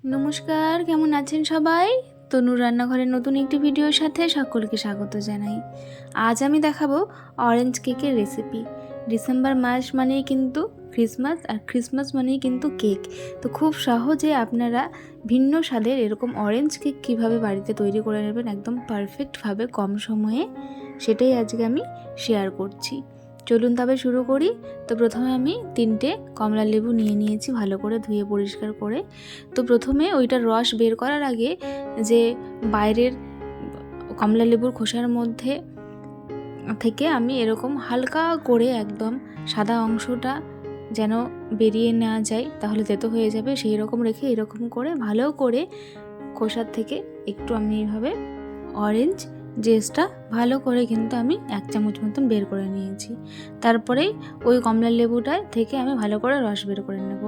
নমস্কার, কেমন আছেন সবাই? তনুর রান্নাঘরের নতুন একটি ভিডিওর সাথে সকলকে স্বাগত জানাই। আজ আমি দেখাবো অরেঞ্জ কেকের রেসিপি। ডিসেম্বর মাস মানেই কিন্তু ক্রিসমাস, আর ক্রিসমাস মানেই কিন্তু কেক। তো খুব সহজে আপনারা ভিন্ন স্বাদের এরকম অরেঞ্জ কেক কীভাবে বাড়িতে তৈরি করে নেবেন একদম পারফেক্টভাবে কম সময়ে, সেটাই আজকে আমি শেয়ার করছি। চলুন তবে শুরু করি। তো প্রথমে আমি 3টে কমলা লেবু নিয়ে নিয়েছি, ভালো করে ধুয়ে পরিষ্কার করে। তো প্রথমে ওইটার রস বের করার আগে যে বাইরের কমলা লেবুর খোসার মধ্যে থেকে আমি এরকম হালকা করে একদম সাদা অংশটা যেন বেরিয়ে না যায়, তাহলে তেতো হয়ে যাবে, সেই রকম রেখে এরকম করে ভালো করে খোসার থেকে একটু আমি এইভাবে অরেঞ্জ জেসটা ভালো করে কিন্তু আমি 1 চামচ মতন বের করে নিয়েছি। তারপরে ওই কমলা লেবুটা থেকে আমি ভালো করে রস বের করে নেব।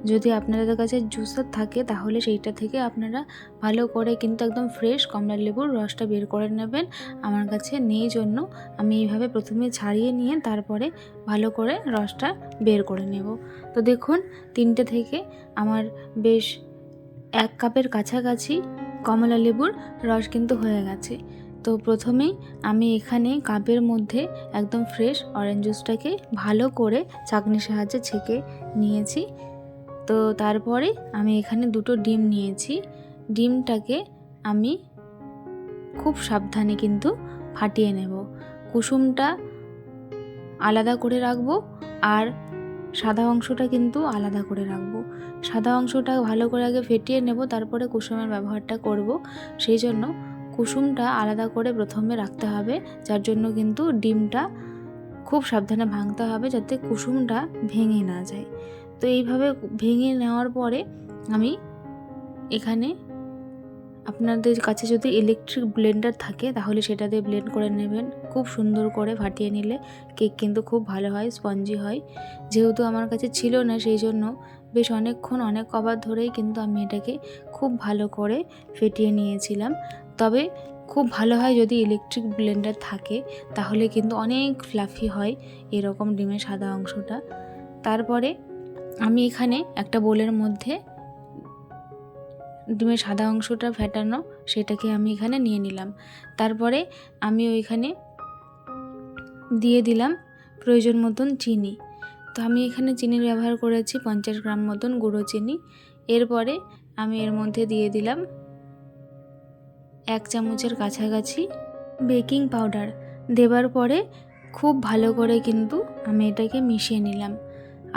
যদি আপনাদের কাছে জুসার থাকে তাহলে সেইটা থেকে আপনারা ভালো করে কিন্তু একদম ফ্রেশ কমলা লেবুর রসটা বের করে নেবেন। আমার কাছে নেই জন্য আমি এইভাবে প্রথমে ছাড়িয়ে নিয়ে তারপরে ভালো করে রসটা বের করে নেব। তো দেখুন 3টে থেকে আমার বেশ 1 কাপের কাছাকাছি কমলা লেবুর রস কিন্তু হয়ে গেছে। তো প্রথমেই আমি এখানে কাপের মধ্যে একদম ফ্রেশ অরেঞ্জ জুসটাকে ভালো করে ছাঁকনির সাহায্যে ছেঁকে নিয়েছি। তো তারপরে আমি এখানে 2টো ডিম নিয়েছি। ডিমটাকে আমি খুব সাবধানে কিন্তু ফাটিয়ে নেব। কুসুমটা আলাদা করে রাখবো আর সাদা অংশটা কিন্তু আলাদা করে রাখবো। সাদা অংশটা ভালো করে আগে ফেটিয়ে নেব, তারপরে কুসুমের ব্যবহারটা করব। সেই জন্য কুসুমটা আলাদা করে প্রথমে রাখতে হবে, যার জন্য কিন্তু ডিমটা খুব সাবধানে ভাঙতে হবে যাতে কুসুমটা ভেঙে না যায়। তো এইভাবে ভেঙে নেওয়ার পরে আমি এখানে, আপনাদের কাছে যদি ইলেকট্রিক ব্লেন্ডার থাকে তাহলে সেটা দিয়ে ব্লেন্ড করে নেবেন। খুব সুন্দর করে ফাটিয়ে নিলে কেক কিন্তু খুব ভালো হয়, স্পঞ্জি হয়। যেহেতু আমার কাছে ছিল না, সেই জন্য বেশ অনেকক্ষণ অনেক কবার ধরেই কিন্তু আমি এটাকে খুব ভালো করে ফেটিয়ে নিয়েছিলাম। তবে খুব ভালো হয় যদি ইলেকট্রিক ব্লেন্ডার থাকে, তাহলে কিন্তু অনেক ফ্লাফি হয় এরকম ডিমের সাদা অংশটা। তারপরে আমি এখানে একটা বোলের মধ্যে ডিমের সাদা অংশটা ফেটানো সেটাকে আমি এখানে নিয়ে নিলাম। তারপরে আমি ওইখানে দিয়ে দিলাম প্রয়োজন মতন চিনি। তো আমি এখানে চিনির ব্যবহার করেছি 50 গ্রাম মতন গুঁড়ো চিনি। এরপরে আমি এর মধ্যে দিয়ে দিলাম 1 চামচের কাছাকাছি বেকিং পাউডার। দেবার পরে খুব ভালো করে কিন্তু আমি এটাকে মিশিয়ে নিলাম,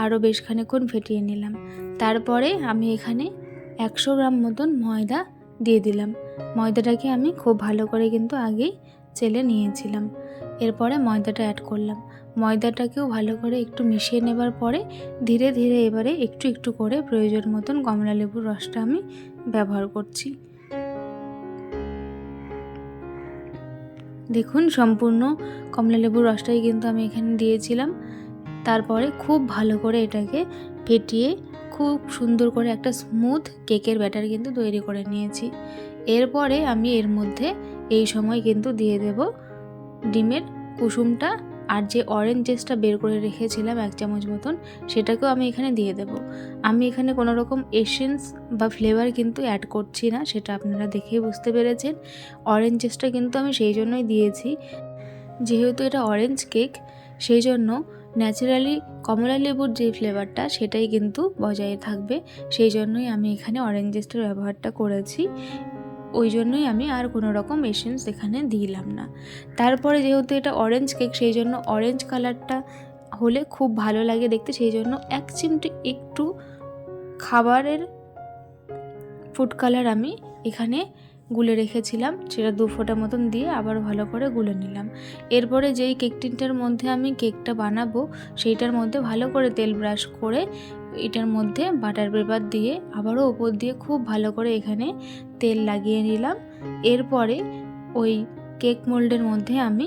আরও বেশ খানিকক্ষণ ফেটিয়ে নিলাম। তারপরে আমি এখানে 100 গ্রাম মতন ময়দা দিয়ে দিলাম। ময়দাটাকে আমি খুব ভালো করে কিন্তু আগেই চেলে নিয়েছিলাম। এরপরে ময়দাটা অ্যাড করলাম। ময়দাটাকেও ভালো করে একটু মিশিয়ে নেবার পরে ধীরে ধীরে এবারে একটু একটু করে প্রয়োজন মতন কমলা লেবুর রসটা আমি ব্যবহার করছি। দেখুন সম্পূর্ণ কমলা লেবুর রসটাই কিন্তু আমি এখানে দিয়েছিলাম। তারপরে খুব ভালো করে এটাকে ফেটিয়ে খুব সুন্দর করে একটা স্মুথ কেকের ব্যাটার কিন্তু তৈরি করে নিয়েছি। এরপরে আমি এর মধ্যে এই সময় কিন্তু দিয়ে দেব ডিমের কুসুমটা, আর যে অরেঞ্জ জেসটা বের করে রেখেছিলাম 1 চামচ মতন, সেটাকেও আমি এখানে দিয়ে দেব। আমি এখানে কোনো রকম এসেন্স বা ফ্লেভার কিন্তু অ্যাড করছি না, সেটা আপনারা দেখেই বুঝতে পেরেছেন। অরেঞ্জ জেসটা কিন্তু আমি সেই জন্যই দিয়েছি, যেহেতু এটা অরেঞ্জ কেক, সেই জন্য ন্যাচারালি কমলা লেবুর যে ফ্লেভারটা সেটাই কিন্তু বজায় থাকবে। সেই জন্যই আমি এখানে অরেঞ্জ জেসটার ব্যবহারটা করেছি। ওই জন্যই আমি আর কোনো রকম এসেন্স এখানে দিলাম না। তারপরে যেহেতু এটা অরেঞ্জ কেক, সেই জন্য অরেঞ্জ কালারটা হলে খুব ভালো লাগে দেখতে, সেই জন্য 1 চিমটি একটু খাবারের ফুড কালার আমি এখানে গুলে রেখেছিলাম, সেটা 2 ফোঁটা মতন দিয়ে আবার ভালো করে গুলে নিলাম। এরপরে যেই কেক টিনটার মধ্যে আমি কেকটা বানাবো সেইটার মধ্যে ভালো করে তেল ব্রাশ করে এটার মধ্যে বাটার পেপার দিয়ে আবারও ওপর দিয়ে খুব ভালো করে এখানে তেল লাগিয়ে নিলাম। এরপরে ওই কেক মোল্ডের মধ্যে আমি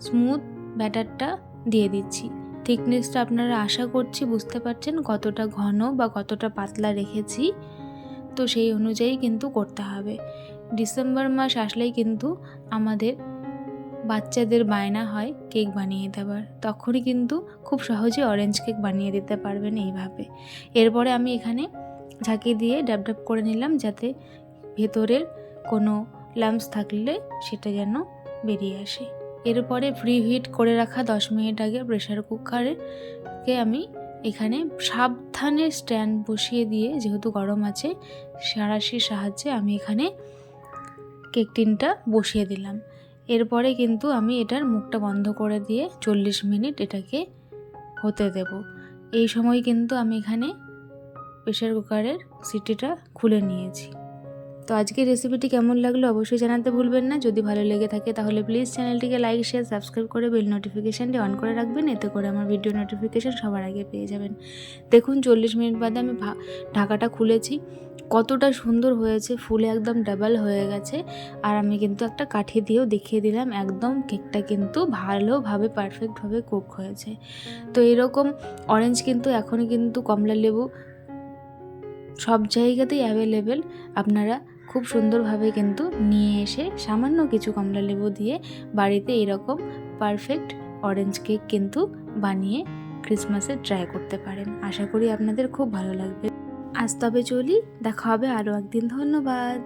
স্মুথ ব্যাটারটা দিয়ে দিচ্ছি। থিকনেসটা আপনারা আশা করছি বুঝতে পারছেন কতটা ঘন বা কতটা পাতলা রেখেছি। তো সেই অনুযায়ী কিন্তু করতে হবে। ডিসেম্বর মাস আসলেই কিন্তু আমাদের বাচ্চাদের বায়না হয় কেক বানিয়ে দেওয়ার, তখনই কিন্তু খুব সহজে অরেঞ্জ কেক বানিয়ে দিতে পারবেন এইভাবে। এরপরে আমি এখানে ঝাঁকি দিয়ে ড্যাব ড্যাব করে নিলাম, যাতে ভেতরের কোনো লাম্পস থাকলে সেটা যেন বেরিয়ে আসে। এরপরে প্রি হিট করে রাখা 10 মিনিট আগে প্রেশার কুকারকে আমি এখানে সাবধানে স্ট্যান্ড বসিয়ে দিয়ে, যেহেতু গরম আছে, সাঁড়াশির সাহায্যে আমি এখানে কেক টিনটা বসিয়ে দিলাম। এরপরে কিন্তু আমি এটার মুখটা বন্ধ করে দিয়ে 40 মিনিট এটাকে হতে দেব। এই সময় কিন্তু আমি এখানে প্রেশার কুকারের সিটিটা খুলে নিয়েছি। তো আজকের রেসিপিটি কেমন লাগলো অবশ্যই জানাতে ভুলবেন না। যদি ভালো লেগে থাকে তাহলে প্লিজ চ্যানেলটিকে লাইক, শেয়ার, সাবস্ক্রাইব করে বেল নোটিফিকেশানটি অন করে রাখবেন, এতে করে আমার ভিডিও নোটিফিকেশান সবার আগে পেয়ে যাবেন। দেখুন 40 মিনিট বাদে আমি ঢাকাটা খুলেছি, কতটা সুন্দর হয়েছে, ফুলে একদম ডাবল হয়ে গেছে। আর আমি কিন্তু একটা কাঠি দিয়েও দেখিয়ে দিলাম, একদম কেকটা কিন্তু ভালোভাবে পারফেক্টভাবে কুক হয়েছে। তো এরকম অরেঞ্জ কিন্তু এখনই কিন্তু কমলা লেবু সব জায়গাতেই অ্যাভেলেবেল। আপনারা খুব সুন্দরভাবে কিন্তু নিয়ে এসে সামান্য কিছু কমলা লেবু দিয়ে বাড়িতে এরকম পারফেক্ট অরেঞ্জ কেক কিন্তু বানিয়ে ক্রিসমাসে ট্রাই করতে পারেন। আশা করি আপনাদের খুব ভালো লাগবে। আজ তবে চলি, দেখা হবে আরও একদিন। ধন্যবাদ।